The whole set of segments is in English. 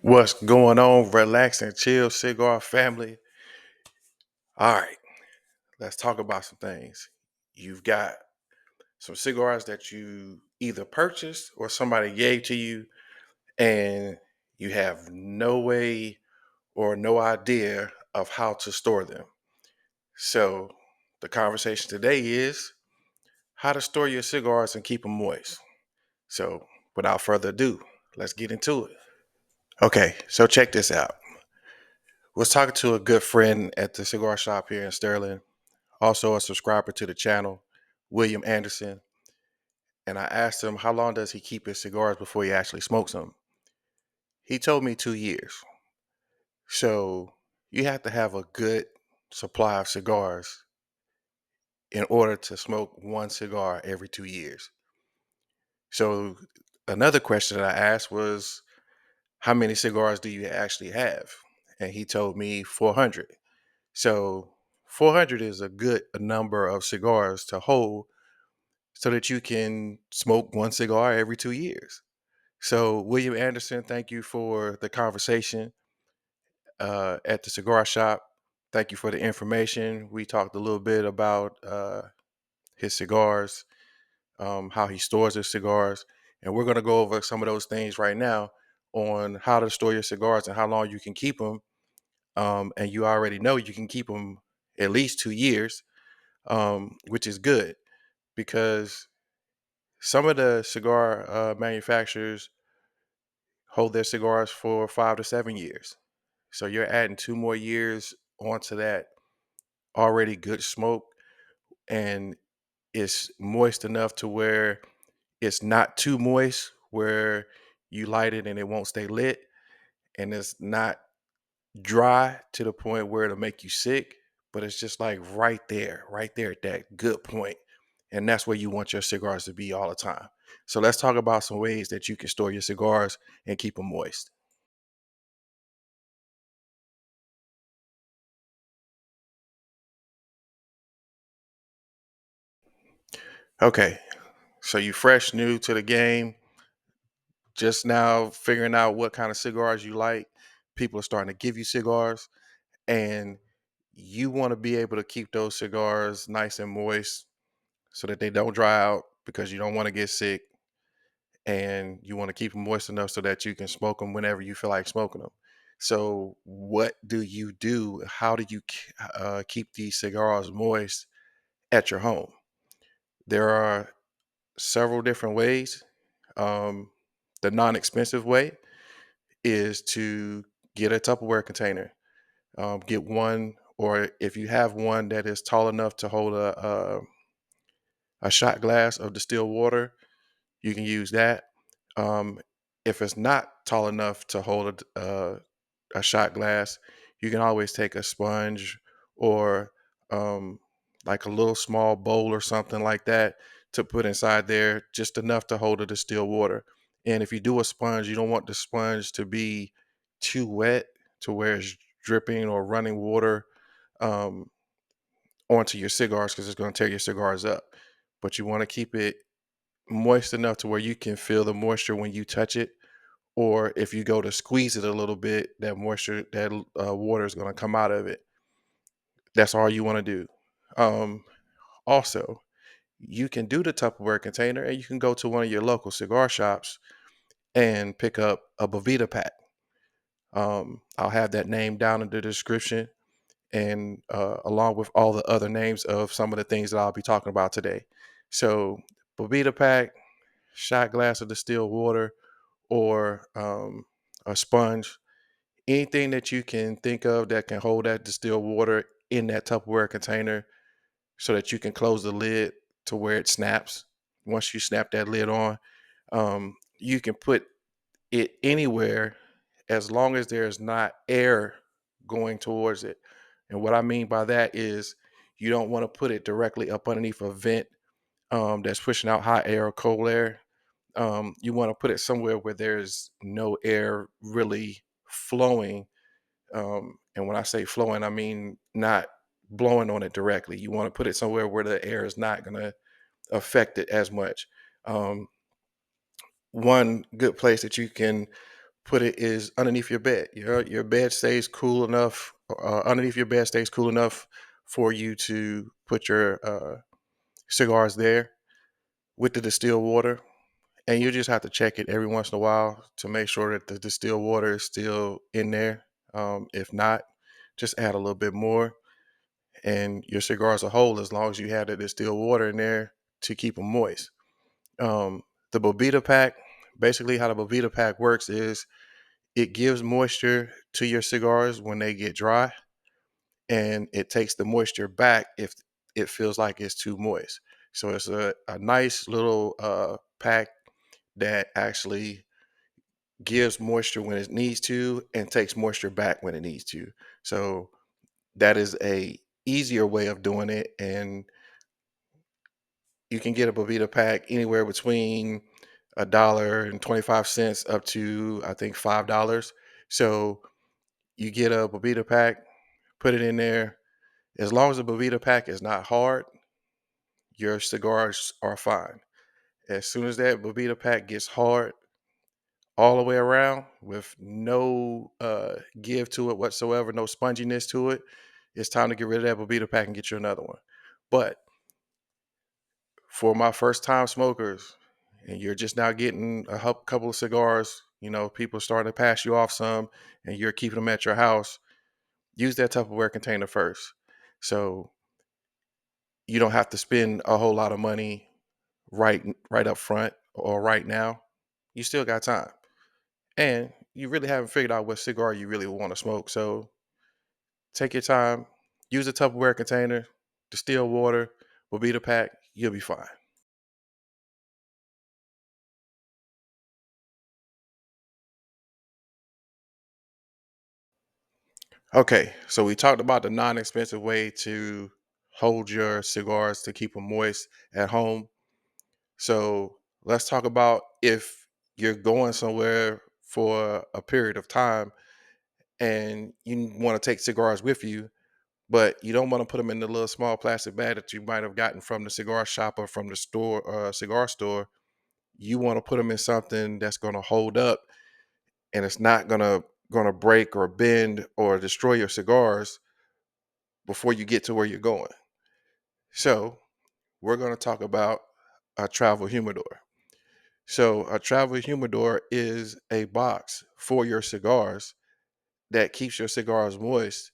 What's going on? Relax and chill, cigar family. All right, let's talk about some things. You've got some cigars that you either purchased or somebody gave to you, and you have no way or no idea of how to store them. So, the conversation today is how to store your cigars and keep them moist. So, without further ado, let's get into it. Okay, so check this out. Was talking to a good friend at the cigar shop here in Sterling, also a subscriber to the channel, William Anderson, and I asked him how long does he keep his cigars before he actually smokes them. He told me 2 years. So you have to have a good supply of cigars in order to smoke one cigar every 2 years. So another question that I asked was, how many cigars do you actually have? And he told me 400. So 400 is a good number of cigars to hold so that you can smoke one cigar every 2 years. So, William Anderson, thank you for the conversation at the cigar shop. Thank you for the information. We talked a little bit about his cigars, how he stores his cigars, and we're going to go over some of those things right now on how to store your cigars and how long you can keep them. And you already know you can keep them at least 2 years, which is good because some of the cigar manufacturers hold their cigars for 5 to 7 years. So you're adding 2 more years onto that already good smoke, and it's moist enough to where it's not too moist where you light it and it won't stay lit, and it's not dry to the point where it'll make you sick, but it's just like right there at that good point. And that's where you want your cigars to be all the time. So let's talk about some ways that you can store your cigars and keep them moist. Okay, so you fresh new to the game, just now figuring out what kind of cigars you like. People are starting to give you cigars, and you want to be able to keep those cigars nice and moist so that they don't dry out because you don't want to get sick, and you want to keep them moist enough so that you can smoke them whenever you feel like smoking them. So, what do you do? How do you keep these cigars moist at your home? There are several different ways. Um, the non-expensive way is to get a Tupperware container. Get one, or if you have one that is tall enough to hold a shot glass of distilled water, you can use that. Um, if it's not tall enough to hold a shot glass, you can always take a sponge or um, like a little small bowl or something like that to put inside there, just enough to hold the distilled water. And if you do a sponge, you don't want the sponge to be too wet to where it's dripping or running water um, onto your cigars because it's going to tear your cigars up. But you want to keep it moist enough to where you can feel the moisture when you touch it, or if you go to squeeze it a little bit, that moisture, that water is going to come out of it. That's all you want to do. Also, you can do the Tupperware container and you can go to one of your local cigar shops and pick up a Boveda Pack. I'll have that name down in the description, and along with all the other names of some of the things that I'll be talking about today. So, Boveda Pack, shot glass of distilled water, or a sponge, anything that you can think of that can hold that distilled water in that Tupperware container so that you can close the lid to where it snaps. Once you snap that lid on, you can put it anywhere as long as there's not air going towards it. And what I mean by that is you don't want to put it directly up underneath a vent that's pushing out hot air or cold air. You want to put it somewhere where there's no air really flowing. And when I say flowing, I mean not blowing on it directly. You want to put it somewhere where the air is not going to affect it as much. Um, One good place that you can put it is underneath your bed. Your bed stays cool enough. Underneath your bed stays cool enough for you to put your cigars there with the distilled water. And you just have to check it every once in a while to make sure that the distilled water is still in there. If not, just add a little bit more, and your cigar as a whole, as long as you have the distilled water in there to keep them moist. The Boveda Pack, basically how the Boveda Pack works is it gives moisture to your cigars when they get dry, and it takes the moisture back if it feels like it's too moist. So it's a nice little pack that actually gives moisture when it needs to and takes moisture back when it needs to. So that is a easier way of doing it, and you can get a Boveda pack anywhere between $1.25 up to I think $5. So you get a Boveda pack, put it in there. As long as the Boveda pack is not hard, your cigars are fine. As soon as that Boveda pack gets hard all the way around with no give to it whatsoever, no sponginess to it, it's time to get rid of that Boveda pack and get you another one. But for my first time smokers, and you're just now getting a couple of cigars, people starting to pass you off some, and you're keeping them at your house, use that Tupperware container first. So you don't have to spend a whole lot of money right up front or right now. You still got time. And you really haven't figured out what cigar you really want to smoke. So take your time, use a Tupperware container, distill water, will be the pack, you'll be fine. Okay, so we talked about the non-expensive way to hold your cigars to keep them moist at home. So let's talk about if you're going somewhere for a period of time and you want to take cigars with you, but you don't want to put them in the little small plastic bag that you might have gotten from the cigar shop or from the store, cigar store. You want to put them in something that's going to hold up and it's not gonna break or bend or destroy your cigars before you get to where you're going. So we're going to talk about a travel humidor. So a travel humidor is a box for your cigars that keeps your cigars moist.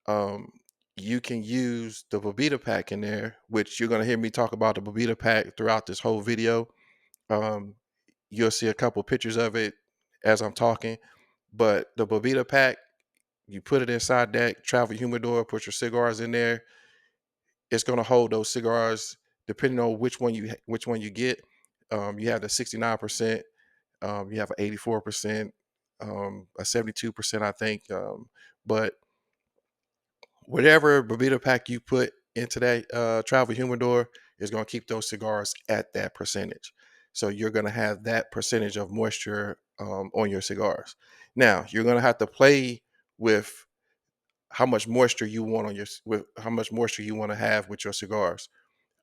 Um, you can use the Boveda pack in there, which you're going to hear me talk about the Boveda pack throughout this whole video. Um, you'll see a couple pictures of it as I'm talking, but the Boveda pack, you put it inside that travel humidor, put your cigars in there. It's going to hold those cigars depending on which one you get. You have the 69%, you have an 84%, a 72%, I think. But whatever Boveda pack you put into that travel humidor is going to keep those cigars at that percentage. So you're going to have that percentage of moisture on your cigars. Now you're going to have to play with how much moisture you want with how much moisture you want to have with your cigars.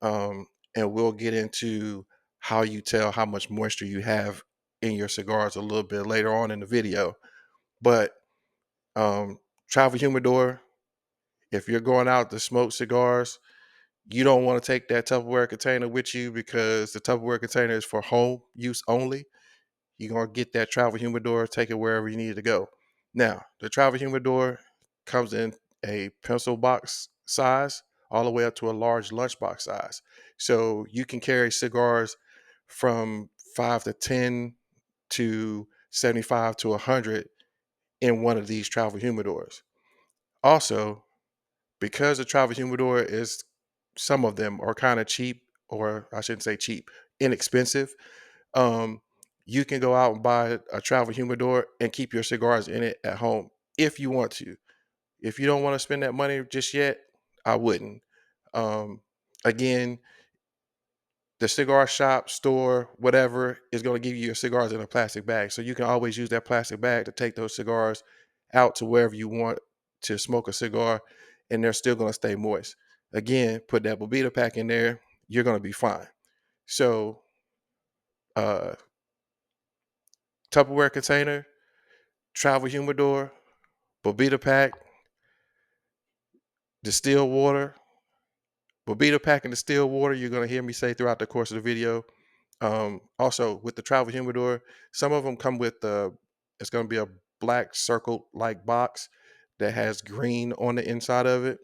And we'll get into how you tell how much moisture you have in your cigars a little bit later on in the video. But um, travel humidor, if you're going out to smoke cigars, you don't want to take that Tupperware container with you because the Tupperware container is for home use only. You're going to get that travel humidor, take it wherever you need to go. Now, the travel humidor comes in a pencil box size all the way up to a large lunchbox size. So you can carry cigars from 5 to 10 to 75 to 100 in one of these travel humidors. Also, because the travel humidor is, some of them are kind of cheap, or I shouldn't say cheap, inexpensive. um, you can go out and buy a travel humidor and keep your cigars in it at home if you want to. If you don't want to spend that money just yet, I wouldn't. Um, Again, the cigar shop, store, whatever, is going to give you your cigars in a plastic bag. So you can always use that plastic bag to take those cigars out to wherever you want to smoke a cigar, and they're still going to stay moist. Again, put that Boveda pack in there, you're going to be fine. So, uh, Tupperware container, travel humidor, Boveda Pack, distilled water. Boveda Pack and distilled water, you're going to hear me say throughout the course of the video. Also, with the travel humidor, some of them come with it's going to be a black circle like box that has green on the inside of it.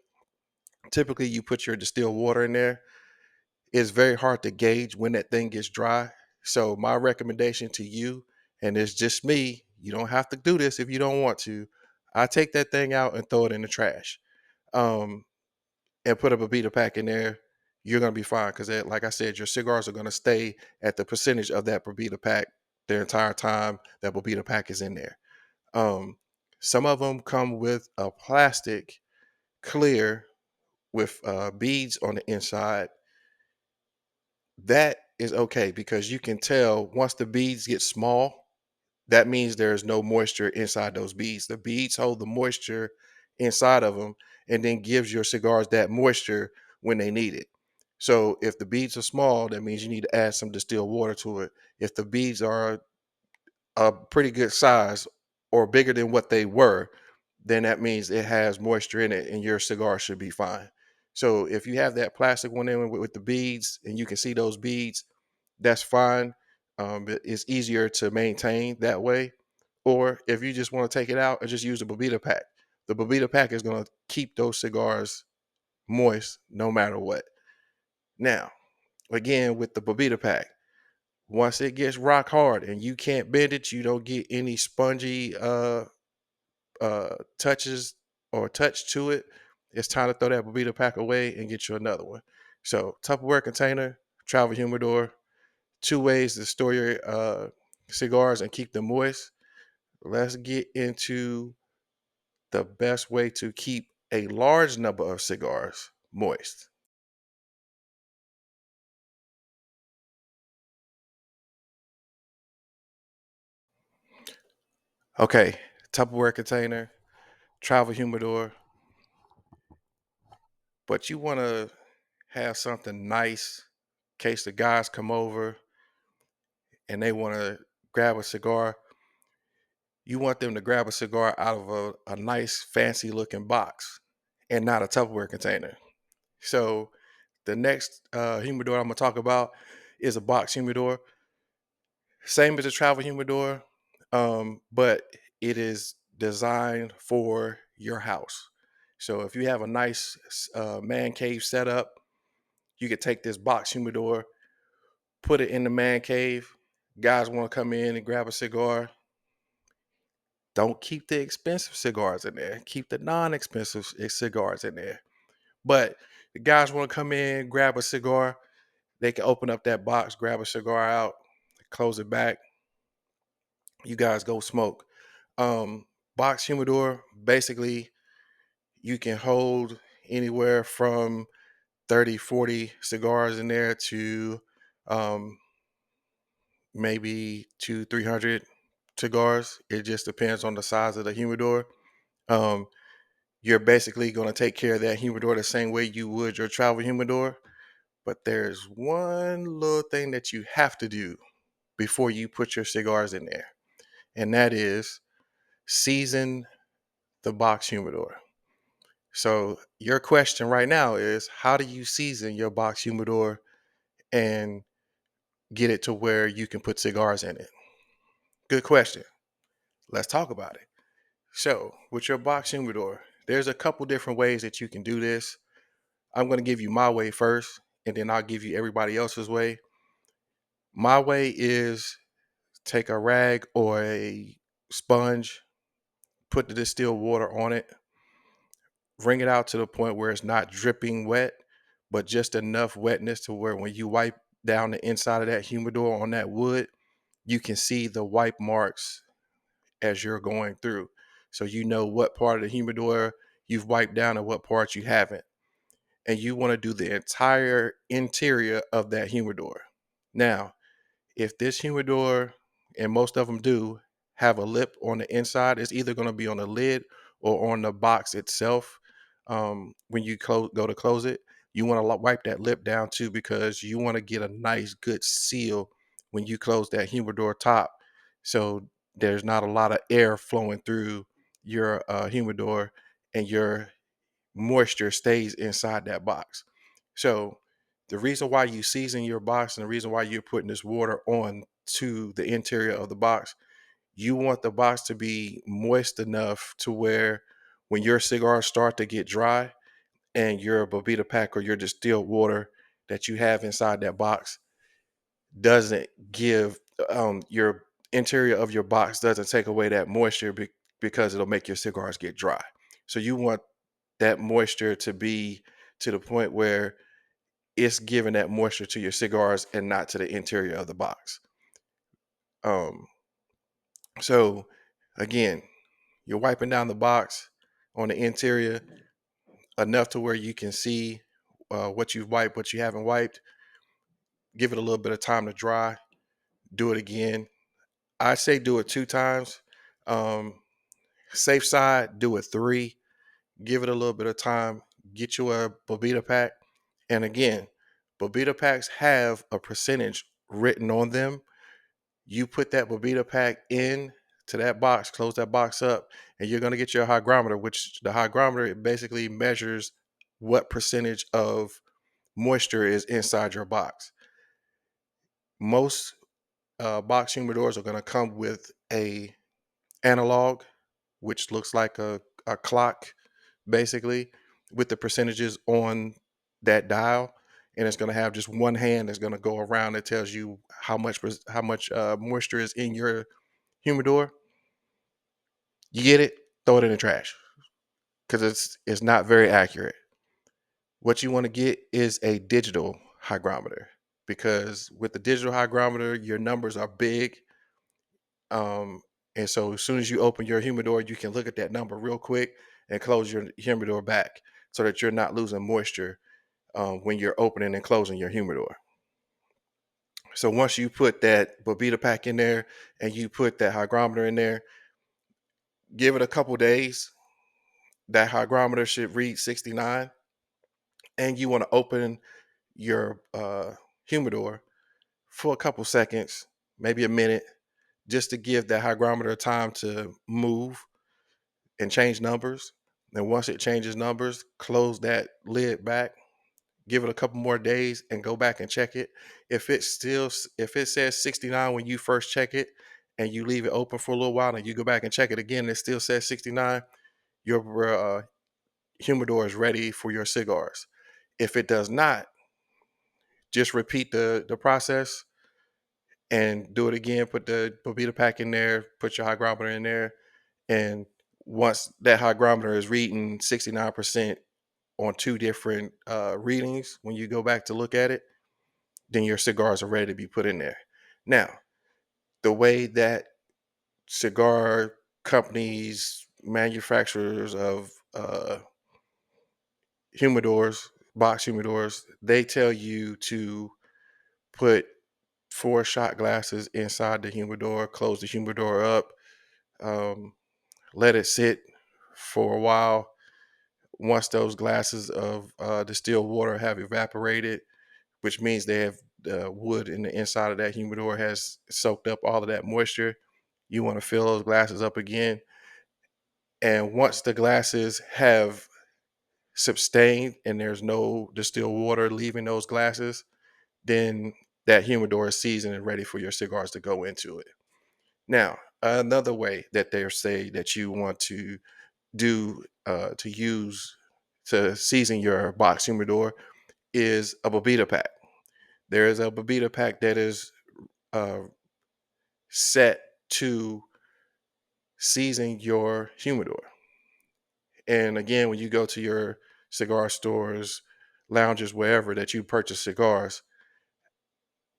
Typically, you put your distilled water in there. It's very hard to gauge when that thing gets dry. So, my recommendation to you, and it's just me, you don't have to do this if you don't want to. I take that thing out and throw it in the trash. Um, and put a Boveda Pack in there, you're gonna be fine because, like I said, your cigars are gonna stay at the percentage of that Boveda Pack the entire time that Boveda Pack is in there. Um, some of them come with a plastic clear with beads on the inside. That is okay because you can tell once the beads get small, that means there's no moisture inside those beads. The beads hold the moisture inside of them and then gives your cigars that moisture when they need it. So if the beads are small, that means you need to add some distilled water to it. If the beads are a pretty good size or bigger than what they were, then that means it has moisture in it and your cigar should be fine. So if you have that plastic one in with the beads and you can see those beads, that's fine. It's easier to maintain that way. Or if you just want to take it out and just use the Boveda Pack, the Boveda Pack is going to keep those cigars moist no matter what. Now, again, with the Boveda Pack, once it gets rock hard and you can't bend it, you don't get any spongy touches or touch to it, it's time to throw that Boveda Pack away and get you another one. So, Tupperware container, travel humidor, two ways to store your cigars and keep them moist. Let's get into the best way to keep a large number of cigars moist. Okay, Tupperware container, travel humidor, but you want to have something nice in case the guys come over and they want to grab a cigar. You want them to grab a cigar out of a nice, fancy looking box and not a Tupperware container. So, the next humidor I'm going to talk about is a box humidor. Same as a travel humidor, but it is designed for your house. So if you have a nice man cave setup, you could take this box humidor, put it in the man cave. Guys want to come in and grab a cigar. Don't keep the expensive cigars in there. Keep the non-expensive cigars in there. But the guys want to come in, grab a cigar. They can open up that box, grab a cigar out, close it back. You guys go smoke. Um, Box humidor, basically, you can hold anywhere from 30, 40 cigars in there to um, maybe 300 cigars. It just depends on the size of the humidor. Um, you're basically going to take care of that humidor the same way you would your travel humidor. But there's one little thing that you have to do before you put your cigars in there, and that is season the box humidor. So your question right now is, how do you season your box humidor and get it to where you can put cigars in it? Good question. Let's talk about it. So with your box humidor, there's a couple different ways that you can do this. I'm going to give you my way first, and then I'll give you everybody else's way. My way is take a rag or a sponge, put the distilled water on it, wring it out to the point where it's not dripping wet, but just enough wetness to where when you wipe down the inside of that humidor on that wood, you can see the wipe marks as you're going through. So you know what part of the humidor you've wiped down and what parts you haven't. And you want to do the entire interior of that humidor. Now, if this humidor, and most of them do, have a lip on the inside, it's either going to be on the lid or on the box itself. When you go to close it, you want to wipe that lip down too, because you want to get a nice good seal when you close that humidor top. So there's not a lot of air flowing through your humidor, and your moisture stays inside that box. So the reason why you season your box and the reason why you're putting this water on to the interior of the box, you want the box to be moist enough to where when your cigars start to get dry and your Boveda Pack or your distilled water that you have inside that box doesn't give your interior of your box doesn't take away that moisture because it'll make your cigars get dry. So you want that moisture to be to the point where it's giving that moisture to your cigars and not to the interior of the box. Um, so again, you're wiping down the box on the interior enough to where you can see what you've wiped, what you haven't wiped. Give it a little bit of time to dry. Do it again. I say do it 2 times. Um, Safe side, do it 3. Give it a little bit of time. Get you a Boveda Pack. And again, Boveda Packs have a percentage written on them. You put that Boveda Pack in to that box, close that box up, and you're going to get your hygrometer, which the hygrometer basically measures what percentage of moisture is inside your box. Most box humidors are going to come with a analog, which looks like a clock, basically, with the percentages on that dial. And it's going to have just one hand that's going to go around that tells you how much moisture is in your humidor. You get it, throw it in the trash because it's not very accurate. What you want to get is a digital hygrometer, because with the digital hygrometer, your numbers are big. Um, and so as soon as you open your humidor, you can look at that number real quick and close your humidor back so that you're not losing moisture when you're opening and closing your humidor. So once you put that Boveda Pack in there and you put that hygrometer in there, give it a couple days. That hygrometer should read 69, and you want to open your humidor for a couple seconds, maybe a minute, just to give that hygrometer time to move and change numbers. And once it changes numbers, close that lid back, give it a couple more days and go back and check it. If it says 69 when you first check it and you leave it open for a little while and you go back and check it again and it still says 69, your humidor is ready for your cigars. If it does not, just repeat the process and do it again. Put the Boveda Pack in there, put your hygrometer in there, and once that hygrometer is reading 69% on 2 different readings, when you go back to look at it, then your cigars are ready to be put in there. Now, the way that cigar companies, manufacturers of humidors, box humidors, they tell you to put 4 shot glasses inside the humidor, close the humidor up, um, let it sit for a while. Once those glasses of distilled water have evaporated, which means they have the wood in the inside of that humidor has soaked up all of that moisture, you want to fill those glasses up again. And once the glasses have sustained and there's no distilled water leaving those glasses, then that humidor is seasoned and ready for your cigars to go into it. Now, another way that they say that you want to do to use to season your box humidor is a Boveda Pack. There is a Boveda Pack that is uh, set to season your humidor. And again, when you go to your cigar stores, lounges, wherever that you purchase cigars,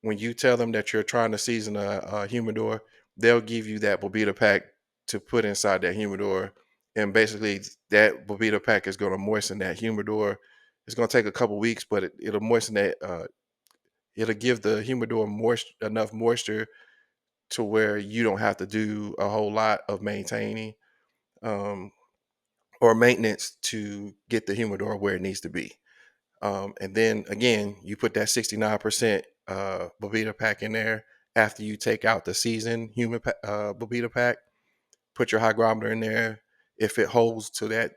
when you tell them that you're trying to season a humidor, they'll give you that Boveda Pack to put inside that humidor. And basically, that Boveda Pack is going to moisten that humidor. It's going to take a couple weeks, but it'll moisten that. It'll give the humidor enough moisture to where you don't have to do a whole lot of maintaining um, or maintenance to get the humidor where it needs to be. And then again, you put that 69% Boveda Pack in there after you take out the seasoned Boveda Pack, put your hygrometer in there. If it holds to that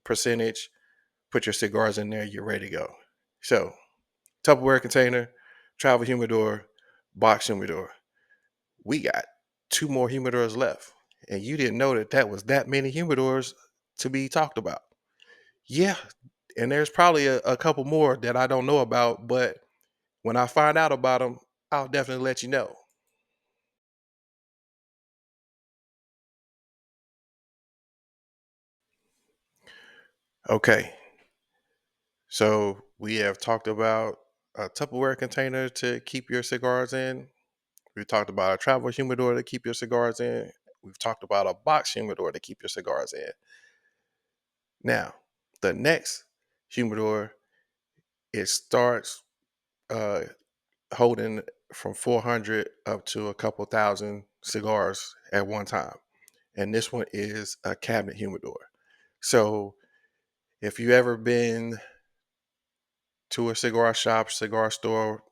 percentage, put your cigars in there. You're ready to go. So, Tupperware container, travel humidor, box humidor. We got two more humidors left, and you didn't know that that was that many humidors to be talked about. Yeah, and there's probably a couple more that I don't know about, but when I find out about them, I'll definitely let you know. Okay, so we have talked about a Tupperware container to keep your cigars in. We've talked about a travel humidor to keep your cigars in. We've talked about a box humidor to keep your cigars in. Now, the next humidor, it starts uh, holding from 400 up to a couple thousand cigars at one time. And this one is a cabinet humidor. So if you ever been to a cigar shop, cigar store,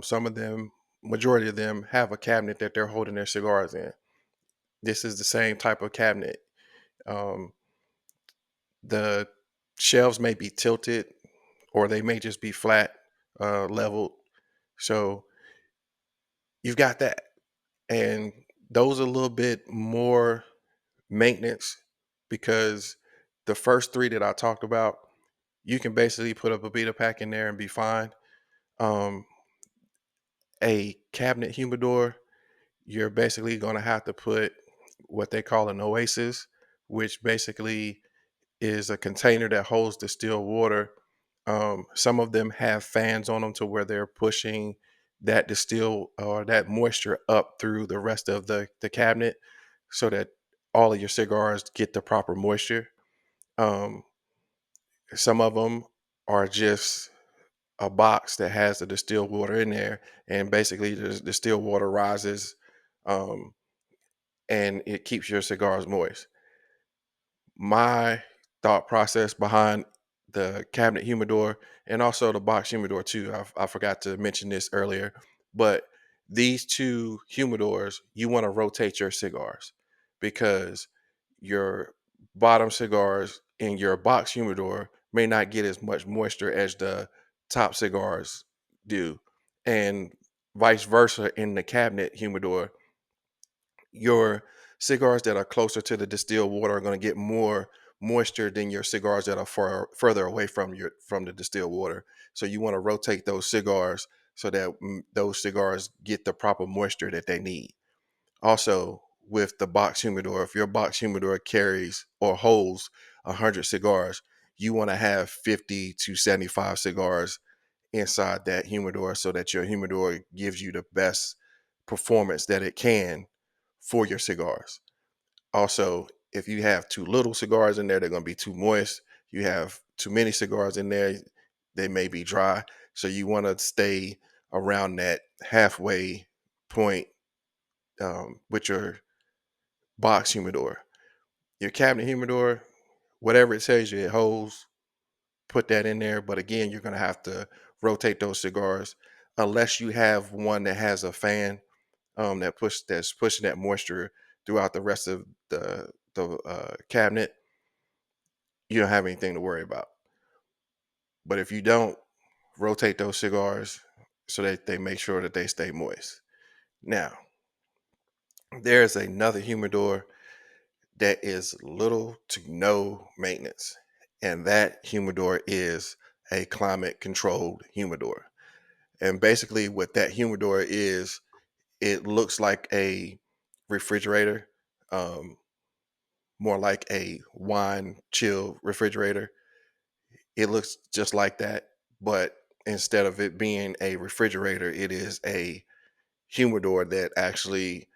some of them, majority of them, have a cabinet that they're holding their cigars in. This is the same type of cabinet. Um, the shelves may be tilted, or they may just be flat, leveled. So you've got that, and those are a little bit more maintenance because the first three that I talked about, you can basically put a Boveda Pack in there and be fine. Um, a cabinet humidor, you're basically going to have to put what they call an Oasis, which basically is a container that holds distilled water. Some of them have fans on them to where they're pushing that distill or that moisture up through the rest of the cabinet so that all of your cigars get the proper moisture. Um, some of them are just a box that has the distilled water in there, and basically the distilled water rises, um, and it keeps your cigars moist. My thought process behind the cabinet humidor and also the box humidor too. I forgot to mention this earlier, but these two humidors, you want to rotate your cigars because your bottom cigars in your box humidor may not get as much moisture as the top cigars do, and vice versa in the cabinet humidor, your cigars that are closer to the distilled water are going to get more moisture than your cigars that are further away from the distilled water. So you want to rotate those cigars so that those cigars get the proper moisture that they need. Also, with the box humidor, if your box humidor carries or holds 100 cigars, you want to have 50 to 75 cigars inside that humidor so that your humidor gives you the best performance that it can for your cigars. Also, if you have too little cigars in there, they're going to be too moist. You have too many cigars in there, they may be dry. So you want to stay around that halfway point with your box humidor. Your cabinet humidor, whatever it tells you it holds, put that in there. But again, you're going to have to rotate those cigars unless you have one that has a fan that's pushing that moisture throughout the rest of the cabinet. You don't have anything to worry about. But if you don't, rotate those cigars so that they make sure that they stay moist. Now, there's another humidor that is little to no maintenance, and that humidor is a climate controlled humidor. And basically, what that humidor is, it looks like a refrigerator, um, more like a wine chill refrigerator. It looks just like that, but instead of it being a refrigerator, it is a humidor that actually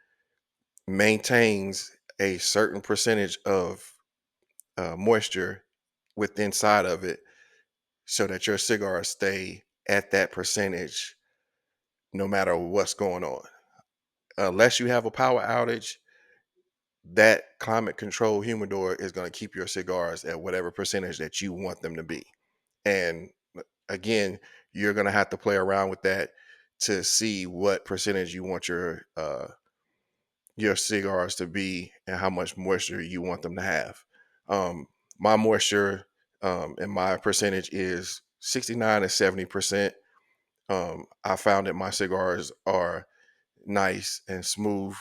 maintains a certain percentage of moisture with inside of it so that your cigars stay at that percentage no matter what's going on. Unless you have a power outage, that climate control humidor is going to keep your cigars at whatever percentage that you want them to be. And again, you're going to have to play around with that to see what percentage you want your cigars to be and how much moisture you want them to have. Um, my moisture and my percentage is 69 to 70%. I found that my cigars are nice and smooth,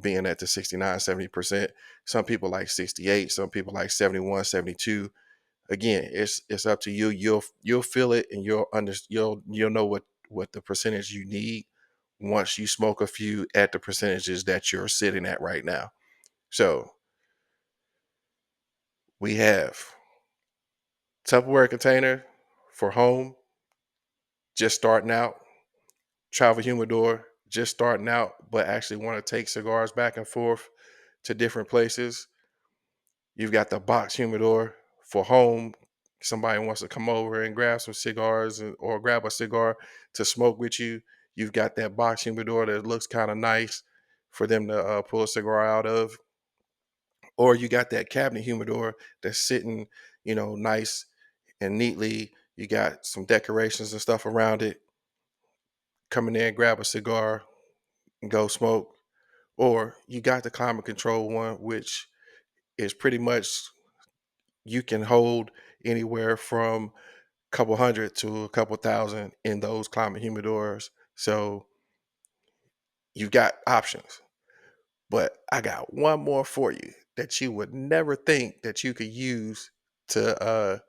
being at the 69, 70%. Some people like 68, some people like 71, 72. Again, it's up to you. You'll feel it, and you'll know what the percentage you need once you smoke a few at the percentages that you're sitting at right now. So we have Tupperware container for home, just starting out. Travel humidor, just starting out, but actually want to take cigars back and forth to different places. You've got the box humidor for home. Somebody wants to come over and grab some cigars or grab a cigar to smoke with you. You've got that box humidor that looks kind of nice for them to pull a cigar out of. Or you got that cabinet humidor that's sitting, nice and neatly. You got some decorations and stuff around it. Come in there and grab a cigar and go smoke. Or you got the climate control one, which is pretty much you can hold anywhere from a couple hundred to a couple thousand in those climate humidors. So you got options. But I got one more for you that you would never think that you could use to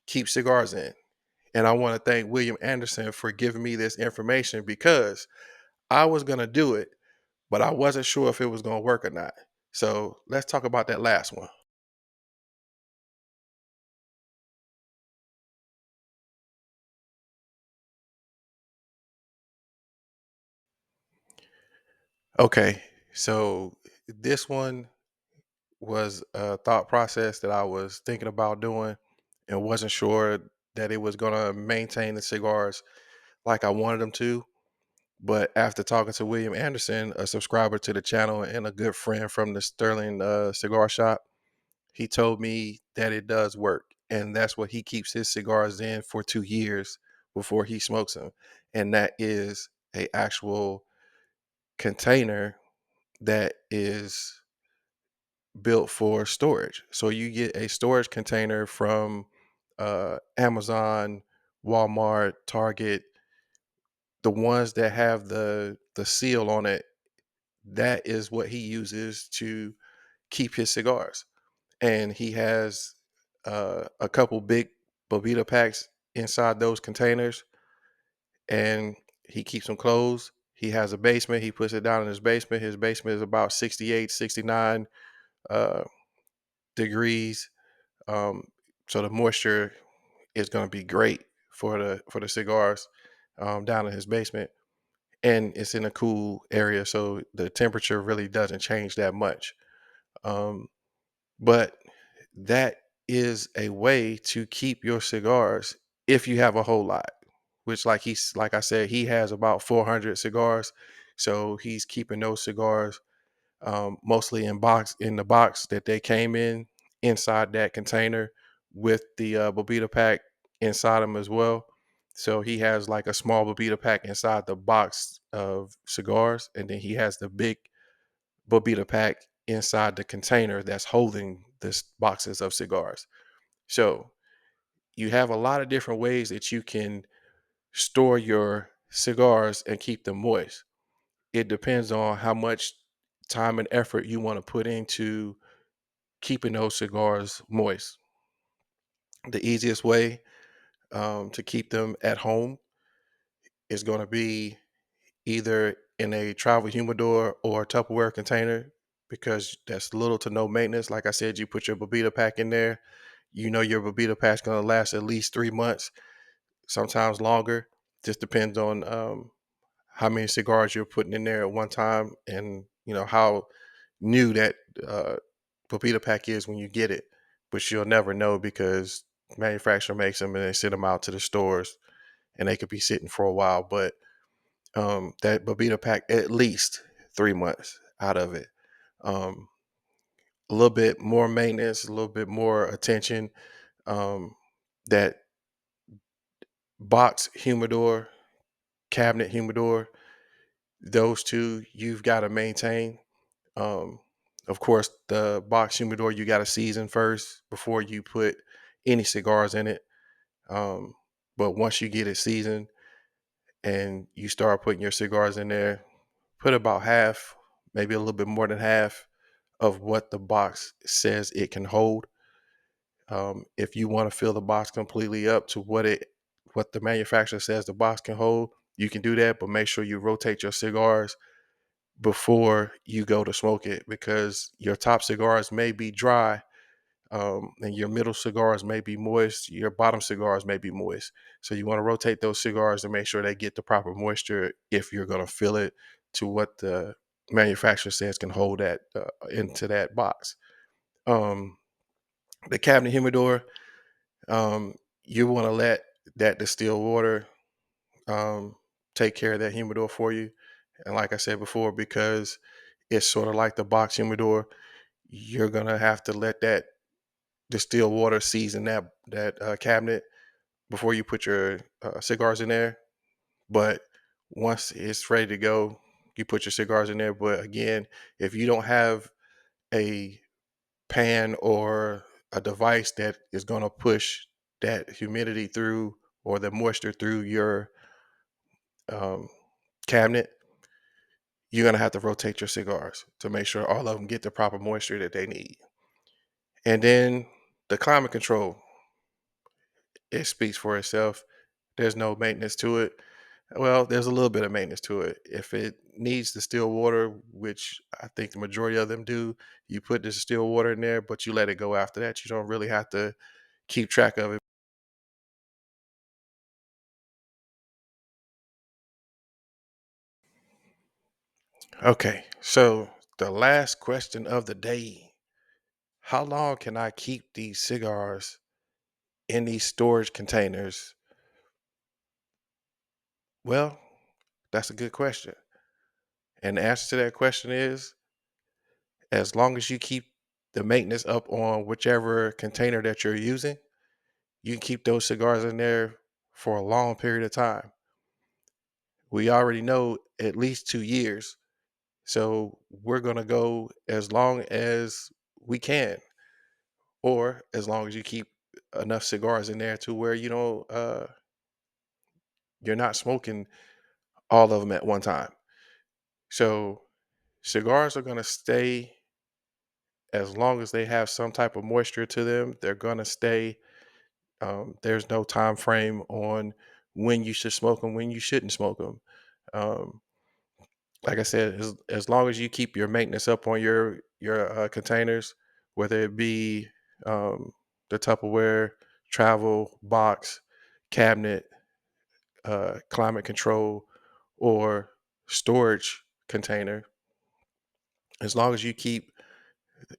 keep cigars in. And I want to thank William Anderson for giving me this information because I was going to do it, but I wasn't sure if it was going to work or not. So let's talk about that last one. Okay, so this one was a thought process that I was thinking about doing and wasn't sure that it was going to maintain the cigars like I wanted them to. But after talking to William Anderson, a subscriber to the channel and a good friend from the Sterling cigar shop, he told me that it does work. And that's what he keeps his cigars in for 2 years before he smokes them. And that is a actual container that is built for storage. So you get a storage container from Amazon, Walmart, Target, the ones that have the seal on it. That is what he uses to keep his cigars. And he has a couple big Boveda packs inside those containers, and he keeps them closed. He has a basement. He puts it down in his basement. His basement is about 68, 69 uh, degrees. Um, so the moisture is going to be great for the cigars down in his basement, and it's in a cool area, so the temperature really doesn't change that much. Um, but that is a way to keep your cigars if you have a whole lot. Which, like I said, he has about 400 cigars, so he's keeping those cigars mostly in the box that they came in inside that container with the Bobita pack inside them as well. So he has like a small Bobita pack inside the box of cigars, and then he has the big Bobita pack inside the container that's holding this boxes of cigars. So you have a lot of different ways that you can store your cigars and keep them moist. It depends on how much time and effort you want to put into keeping those cigars moist. The easiest way to keep them at home is going to be either in a travel humidor or Tupperware container because that's little to no maintenance. Like I said, you put your Bobita pack in there. You know your Bobita pack's going to last at least 3 months, sometimes longer. Just depends on how many cigars you're putting in there at one time, and how new that uh, Bobita pack is when you get it. But you'll never know because manufacturer makes them and they send them out to the stores, and they could be sitting for a while. But that Bobita pack, at least 3 months out of it. Um, a little bit more maintenance, a little bit more attention. Um, that box humidor cabinet humidor, those two you've got to maintain. Um, of course, the box humidor you got to season first before you put any cigars in it. Um, but once you get it seasoned and you start putting your cigars in there, put about half, maybe a little bit more than half of what the box says it can hold. If you want to fill the box completely up to what the manufacturer says the box can hold, you can do that, but make sure you rotate your cigars before you go to smoke it, because your top cigars may be dry, and your middle cigars may be moist, your bottom cigars may be moist. So you want to rotate those cigars to make sure they get the proper moisture if you're going to fill it to what the manufacturer says can hold that into that box. Um, the cabinet humidor, um, you want to let that distilled water um, take care of that humidor for you. And like I said before, because it's sort of like the box humidor, you're gonna have to let that distilled water season that cabinet before you put your cigars in there. But once it's ready to go, you put your cigars in there. But again, if you don't have a pan or a device that is going to push that humidity through or the moisture through your um, cabinet, you're going to have to rotate your cigars to make sure all of them get the proper moisture that they need. And then the climate control, it speaks for itself. There's no maintenance to it. Well, there's a little bit of maintenance to it. If it needs distilled water, which I think the majority of them do, you put the distilled water in there, but you let it go after that. You don't really have to keep track of it. Okay, so the last question of the day: how long can I keep these cigars in these storage containers? Well, that's a good question. And the answer to that question is, as long as you keep the maintenance up on whichever container that you're using, you can keep those cigars in there for a long period of time. We already know at least 2 years. So we're going to go as long as we can, or as long as you keep enough cigars in there to where, you're not smoking all of them at one time. So cigars are going to stay as long as they have some type of moisture to them. They're going to stay. There's no time frame on when you should smoke them, when you shouldn't smoke them. Um, like I said, as long as you keep your maintenance up on your containers, whether it be um, the Tupperware, travel box, cabinet, climate control, or storage container, as long as you keep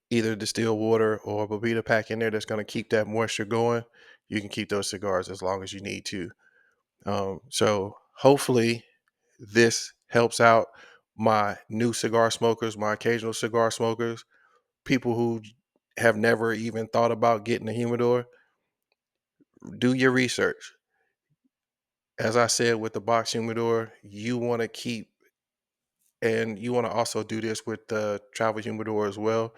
either distilled water or Boveda Pack in there that's going to keep that moisture going, you can keep those cigars as long as you need to. So hopefully this helps out my new cigar smokers, my occasional cigar smokers, people who have never even thought about getting a humidor. Do your research. As I said with the box humidor, you want to keep, and you want to also do this with the travel humidor as well.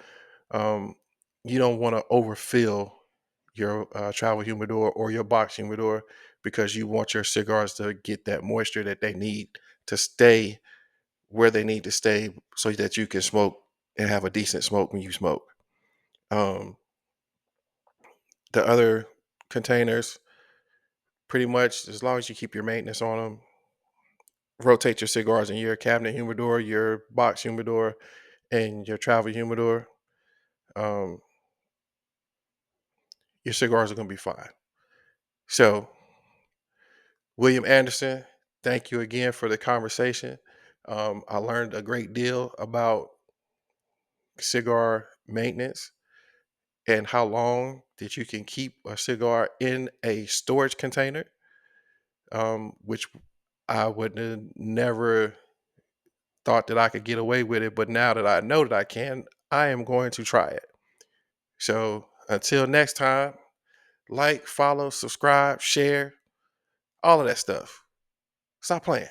Um, you don't want to overfill your travel humidor or your box humidor, because you want your cigars to get that moisture that they need to stay where they need to stay so that you can smoke and have a decent smoke when you smoke. Um, the other containers, pretty much as long as you keep your maintenance on them, rotate your cigars in your cabinet humidor, your box humidor, and your travel humidor. Um, your cigars are going to be fine. So, William Anderson, thank you again for the conversation. I learned a great deal about cigar maintenance and how long that you can keep a cigar in a storage container, which I would have never thought that I could get away with it. But now that I know that I can, I am going to try it. So until next time, like, follow, subscribe, share, all of that stuff. Stop playing.